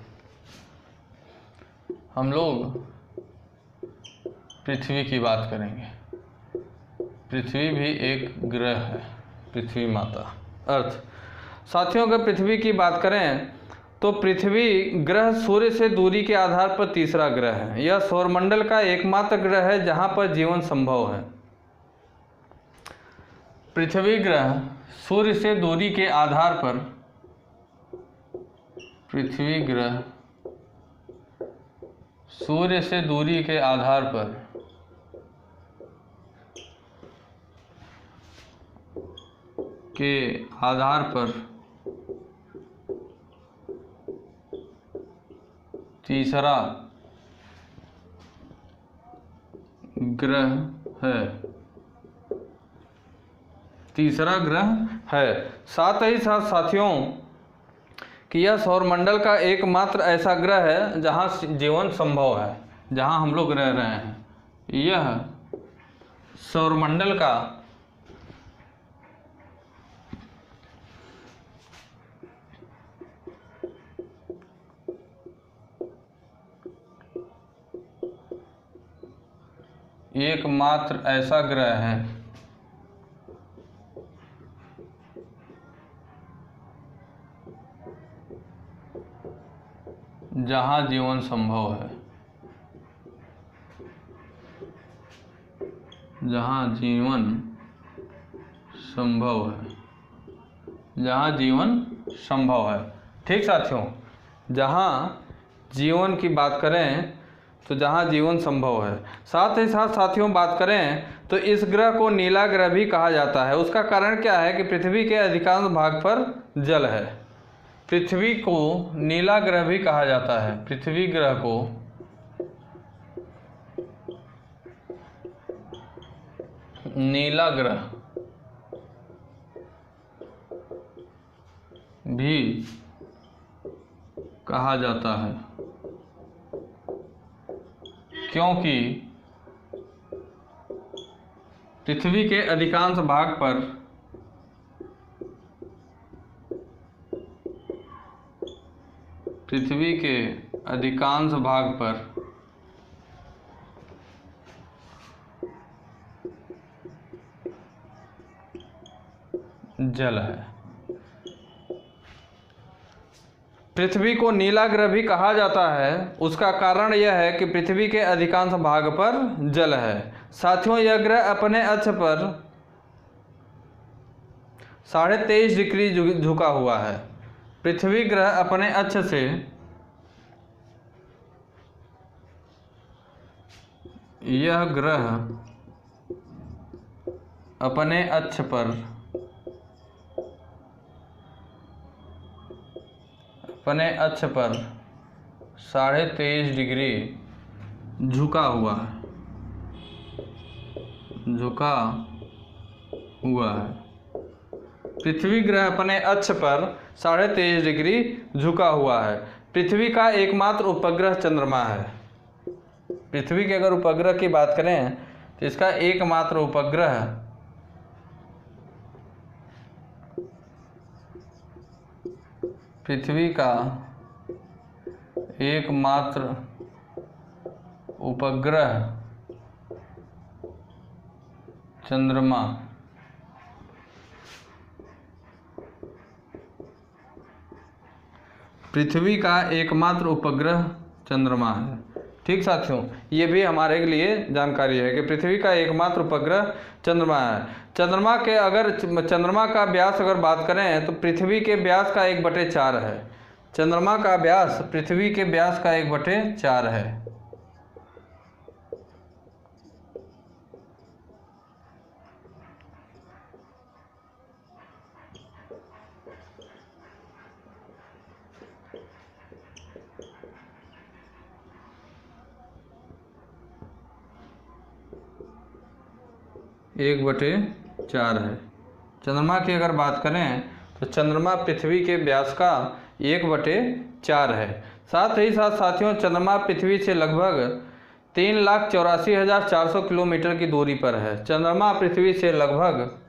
हम लोग पृथ्वी की बात करेंगे। पृथ्वी भी एक ग्रह है, पृथ्वी माता, अर्थ। साथियों, अगर पृथ्वी की बात करें तो पृथ्वी ग्रह सूर्य से दूरी के आधार पर तीसरा ग्रह है। यह सौरमंडल का एकमात्र ग्रह है जहां पर जीवन संभव है। पृथ्वी ग्रह सूर्य से दूरी के आधार पर, पृथ्वी ग्रह सूर्य से दूरी के आधार पर तीसरा ग्रह है, तीसरा ग्रह है। साथ ही साथ साथियों कि यह सौरमंडल का एकमात्र ऐसा ग्रह है जहां जीवन संभव है, जहां हम लोग रह रहे हैं। यह सौरमंडल का एकमात्र ऐसा ग्रह है जहां जीवन संभव है, जहां जीवन संभव है, जहां जीवन संभव है। ठीक साथियों, जहां जीवन की बात करें तो जहां जीवन संभव है। साथ ही साथ साथियों बात करें तो इस ग्रह को नीला ग्रह भी कहा जाता है। उसका कारण क्या है कि पृथ्वी के अधिकांश भाग पर जल है। पृथ्वी को नीला ग्रह भी कहा जाता है। पृथ्वी ग्रह को नीला ग्रह भी कहा जाता है, क्योंकि पृथ्वी के अधिकांश भाग पर जल है। पृथ्वी को नीला ग्रह भी कहा जाता है, उसका कारण यह है कि पृथ्वी के अधिकांश भाग पर जल है। साथियों, यह ग्रह अपने अक्ष पर 23.5 डिग्री झुका हुआ है। पृथ्वी ग्रह अपने अक्ष से यह ग्रह अपने अक्ष पर 23.5 डिग्री झुका हुआ है, पृथ्वी ग्रह अपने अक्ष पर 23.5 डिग्री झुका हुआ है। पृथ्वी का एकमात्र उपग्रह चंद्रमा है। पृथ्वी के अगर उपग्रह की बात करें तो इसका एकमात्र उपग्रह पृथ्वी का एकमात्र उपग्रह चंद्रमा। पृथ्वी का एकमात्र उपग्रह चंद्रमा है। ठीक साथियों, ये भी हमारे लिए जानकारी है कि पृथ्वी का एकमात्र उपग्रह चंद्रमा है। चंद्रमा का व्यास अगर बात करें तो पृथ्वी के व्यास का 1/4 है। चंद्रमा का व्यास पृथ्वी के व्यास का 1/4 है। एक बटे 4 है। चंद्रमा की अगर बात करें तो चंद्रमा पृथ्वी के व्यास का 1/4 है। साथ ही साथ साथियों, चंद्रमा पृथ्वी से लगभग 3,84,400 किलोमीटर की दूरी पर है। चंद्रमा पृथ्वी से लगभग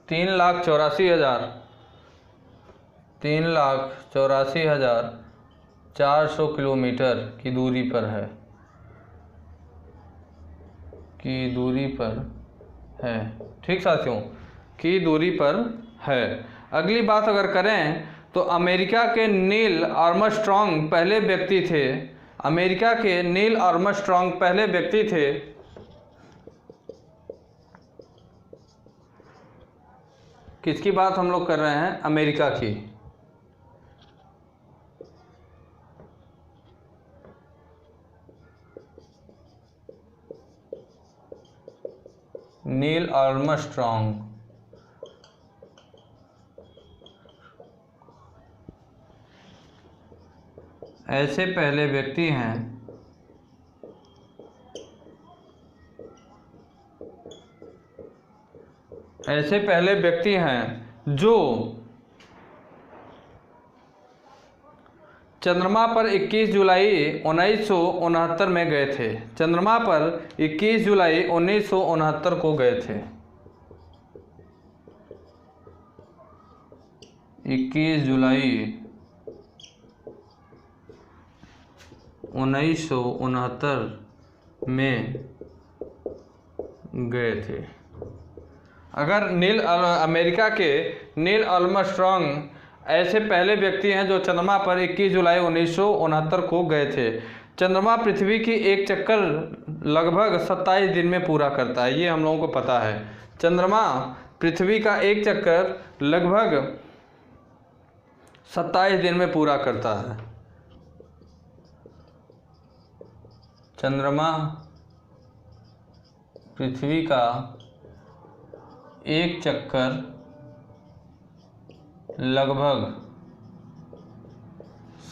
3,84,400 किलोमीटर की दूरी पर है, ठीक साथियों, की दूरी पर है। अगली बात अगर करें तो अमेरिका के नील आर्मस्ट्रॉन्ग पहले व्यक्ति थे। अमेरिका के नील आर्मस्ट्रॉन्ग पहले व्यक्ति थे किसकी बात हम लोग कर रहे हैं? अमेरिका की। नील आर्मस्ट्रॉन्ग ऐसे पहले व्यक्ति हैं जो चंद्रमा पर 21 जुलाई 1969 में गए थे। चंद्रमा पर 21 जुलाई 1969 को गए थे। 21 जुलाई 1969 में गए थे। अगर अमेरिका के नील आर्मस्ट्रॉन्ग ऐसे पहले व्यक्ति हैं जो चंद्रमा पर 21 जुलाई 1969 को गए थे। चंद्रमा पृथ्वी की एक चक्कर लगभग 27 दिन में पूरा करता है, ये हम लोगों को पता है। चंद्रमा पृथ्वी का एक चक्कर लगभग 27 दिन में पूरा करता है। चंद्रमा पृथ्वी का एक चक्कर लगभग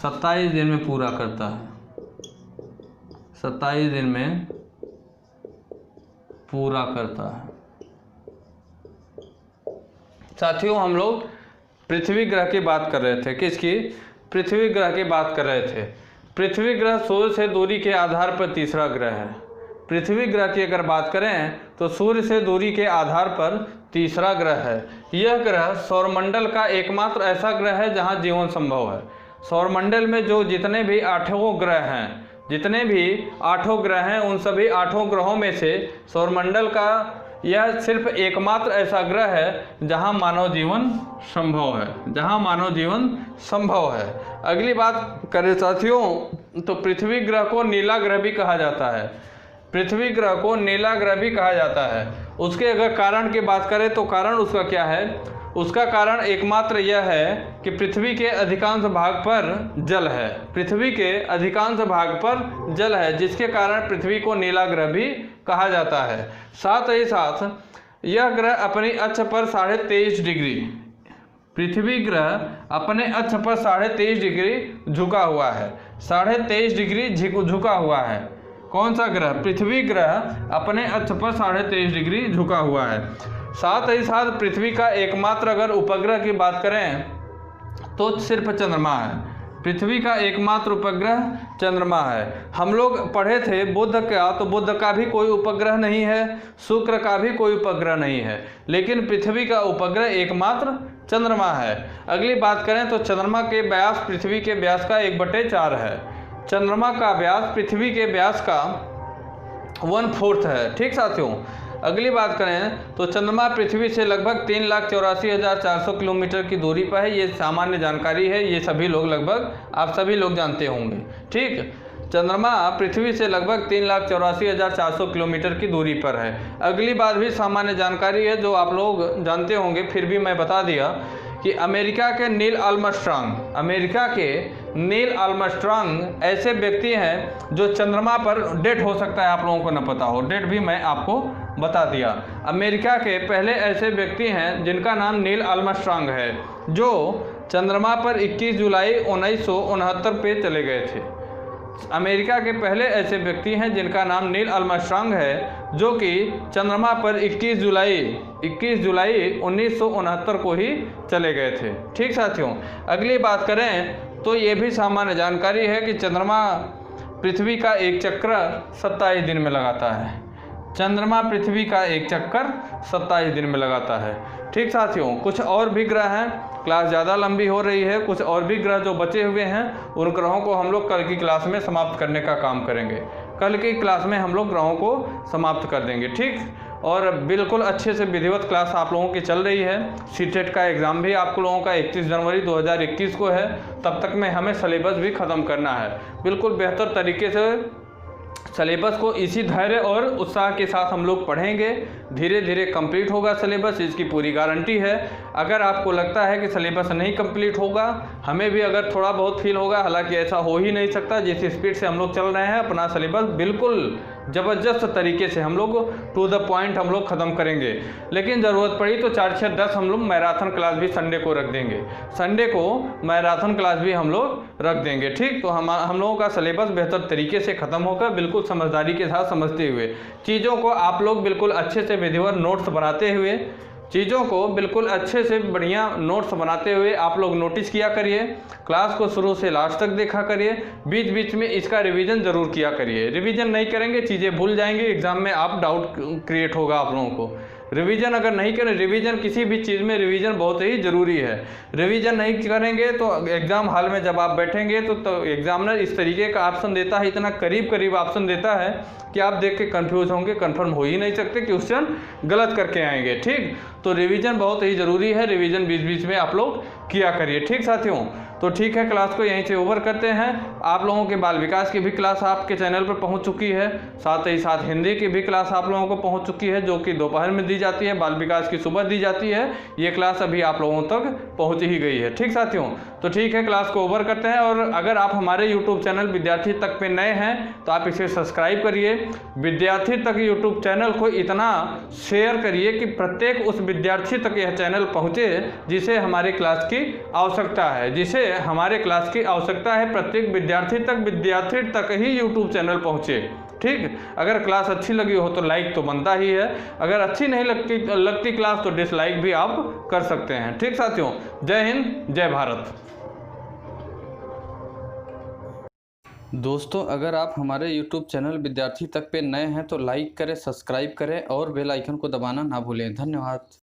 27 दिन में पूरा करता है। 27 दिन में पूरा करता है। साथियों, हम लोग पृथ्वी ग्रह की बात कर रहे थे। किसकी? पृथ्वी ग्रह की बात कर रहे थे। पृथ्वी ग्रह सूर्य से दूरी के आधार पर तीसरा ग्रह है। पृथ्वी ग्रह की अगर बात करें तो सूर्य से दूरी के आधार पर तीसरा ग्रह है। यह ग्रह सौरमंडल का एकमात्र ऐसा ग्रह है जहां जीवन संभव है। सौरमंडल में जो जितने भी आठों ग्रह हैं उन सभी 8 ग्रहों में से सौरमंडल का यह सिर्फ एकमात्र ऐसा ग्रह है जहां मानव जीवन संभव है। अगली बात करें साथियों तो पृथ्वी ग्रह को नीला ग्रह भी कहा जाता है। पृथ्वी ग्रह को नीला ग्रह भी कहा जाता है। उसके अगर कारण की बात करें तो कारण उसका क्या है? उसका कारण एकमात्र यह है कि पृथ्वी के अधिकांश भाग पर जल है। पृथ्वी के अधिकांश भाग पर जल है, जिसके कारण पृथ्वी को नीला ग्रह भी कहा जाता है। साथ ही साथ यह ग्रह अपनी अक्ष पर 23.5 डिग्री, पृथ्वी ग्रह अपने अक्ष पर 23.5 डिग्री झुका हुआ है। 23.5 डिग्री झुका हुआ है। कौन सा ग्रह? पृथ्वी ग्रह अपने अक्ष पर 23.5 डिग्री झुका हुआ है। साथ ही साथ पृथ्वी का एकमात्र अगर उपग्रह की बात करें तो सिर्फ चंद्रमा है। पृथ्वी का एकमात्र उपग्रह चंद्रमा है। हम लोग पढ़े थे बुध का, तो बुध का भी कोई उपग्रह नहीं है, शुक्र का भी कोई उपग्रह नहीं है, लेकिन पृथ्वी का उपग्रह एकमात्र चंद्रमा है। अगली बात करें तो चंद्रमा के व्यास पृथ्वी के व्यास का 1/4 है। चंद्रमा का व्यास पृथ्वी के व्यास का 1/4 है। ठीक साथियों, अगली बात करें तो चंद्रमा पृथ्वी से लगभग 3,84,400 किलोमीटर की दूरी पर है। ये सामान्य जानकारी है, ये सभी लोग लगभग आप सभी लोग जानते होंगे। ठीक, चंद्रमा पृथ्वी से लगभग 3,84,400 किलोमीटर की दूरी पर है। अगली बात भी सामान्य जानकारी है जो आप लोग जानते होंगे, फिर भी मैं बता दिया कि अमेरिका के नील आर्मस्ट्रॉन्ग ऐसे व्यक्ति हैं जो चंद्रमा पर, डेट हो सकता है आप लोगों को न पता हो, डेट भी मैं आपको बता दिया। अमेरिका के पहले ऐसे व्यक्ति हैं जिनका नाम नील आर्मस्ट्रॉन्ग है, जो चंद्रमा पर 21 जुलाई 1969 पे चले गए थे। अमेरिका के पहले ऐसे व्यक्ति हैं जिनका नाम नील आर्मस्ट्रांग है, जो कि चंद्रमा पर 21 जुलाई 1969 को ही चले गए थे। ठीक साथियों, अगली बात करें तो ये भी सामान्य जानकारी है कि चंद्रमा पृथ्वी का एक चक्कर 27 दिन में लगाता है। चंद्रमा पृथ्वी का एक चक्कर 27 दिन में लगाता है। ठीक साथियों, कुछ और भी ग्रह हैं, क्लास ज़्यादा लंबी हो रही है, कुछ और भी ग्रह जो बचे हुए हैं उन ग्रहों को हम लोग कल की क्लास में समाप्त करने का काम करेंगे। कल की क्लास में हम लोग ग्रहों को समाप्त कर देंगे। ठीक, और बिल्कुल अच्छे से विधिवत क्लास आप लोगों की चल रही है। सीटेट का एग्ज़ाम भी आप लोगों का 31 जनवरी 2021 को है। तब तक में हमें सिलेबस भी ख़त्म करना है। बिल्कुल बेहतर तरीके से सिलेबस को इसी धैर्य और उत्साह के साथ हम लोग पढ़ेंगे। धीरे धीरे कंप्लीट होगा सिलेबस, इसकी पूरी गारंटी है। अगर आपको लगता है कि सिलेबस नहीं कंप्लीट होगा, हमें भी अगर थोड़ा बहुत फील होगा, हालांकि ऐसा हो ही नहीं सकता। जिस स्पीड से हम लोग चल रहे हैं अपना सिलेबस बिल्कुल ज़बरदस्त तरीके से हम लोग टू द पॉइंट हम लोग ख़त्म करेंगे। लेकिन ज़रूरत पड़ी तो 4, 6, 10 हम लोग मैराथन क्लास भी संडे को रख देंगे। संडे को मैराथन क्लास भी हम लोग रख देंगे। ठीक, तो हम लोगों का सिलेबस बेहतर तरीके से ख़त्म होगा, बिल्कुल समझदारी के साथ समझते हुए चीज़ों को आप लोग बिल्कुल अच्छे से विधिवत नोट्स बनाते हुए, चीज़ों को बिल्कुल अच्छे से बढ़िया नोट्स बनाते हुए आप लोग नोटिस किया करिए। क्लास को शुरू से लास्ट तक देखा करिए। बीच बीच में इसका रिवीजन ज़रूर किया करिए। रिवीजन नहीं करेंगे चीज़ें भूल जाएंगे, एग्ज़ाम में आप डाउट क्रिएट होगा आप लोगों को। रिवीजन अगर नहीं करें, रिवीजन किसी भी चीज़ में रिवीजन बहुत ही ज़रूरी है। रिवीजन नहीं करेंगे तो एग्ज़ाम हॉल में जब आप बैठेंगे तो एग्जामिनर इस तरीके का ऑप्शन देता है, इतना करीब ऑप्शन देता है कि आप देख के कंफ्यूज होंगे, कंफर्म हो ही नहीं सकते, क्वेश्चन गलत करके आएंगे। ठीक, तो रिवीजन बहुत ही ज़रूरी है। रिवीजन बीच बीच में आप लोग किया करिए। ठीक साथियों, तो ठीक है, क्लास को यहीं से ओवर करते हैं। आप लोगों के बाल विकास की भी क्लास आपके चैनल पर पहुंच चुकी है, साथ ही साथ हिंदी की भी क्लास आप लोगों को पहुंच चुकी है, जो कि दोपहर में दी जाती है। बाल विकास की सुबह दी जाती है। ये क्लास अभी आप लोगों तक पहुंच ही गई है। ठीक साथियों, तो ठीक है, क्लास को ओवर करते हैं। और अगर आप हमारे यूट्यूब चैनल विद्यार्थी तक पे नए हैं तो आप इसे सब्सक्राइब करिए। विद्यार्थी तक यूट्यूब चैनल को इतना शेयर करिए कि प्रत्येक उस विद्यार्थी तक यह चैनल पहुँचे जिसे हमारे क्लास की आवश्यकता है, जिसे हमारे क्लास की आवश्यकता है। प्रत्येक विद्यार्थी तक ही यूट्यूब चैनल पहुँचे। ठीक, अगर क्लास अच्छी लगी हो तो लाइक तो बनता ही है, अगर अच्छी नहीं लगती क्लास तो डिसलाइक भी आप कर सकते हैं। ठीक साथियों, जय हिंद, जय भारत। दोस्तों, अगर आप हमारे YouTube चैनल विद्यार्थी तक पे नए हैं तो लाइक करें, सब्सक्राइब करें और बेल आइकन को दबाना ना भूलें। धन्यवाद।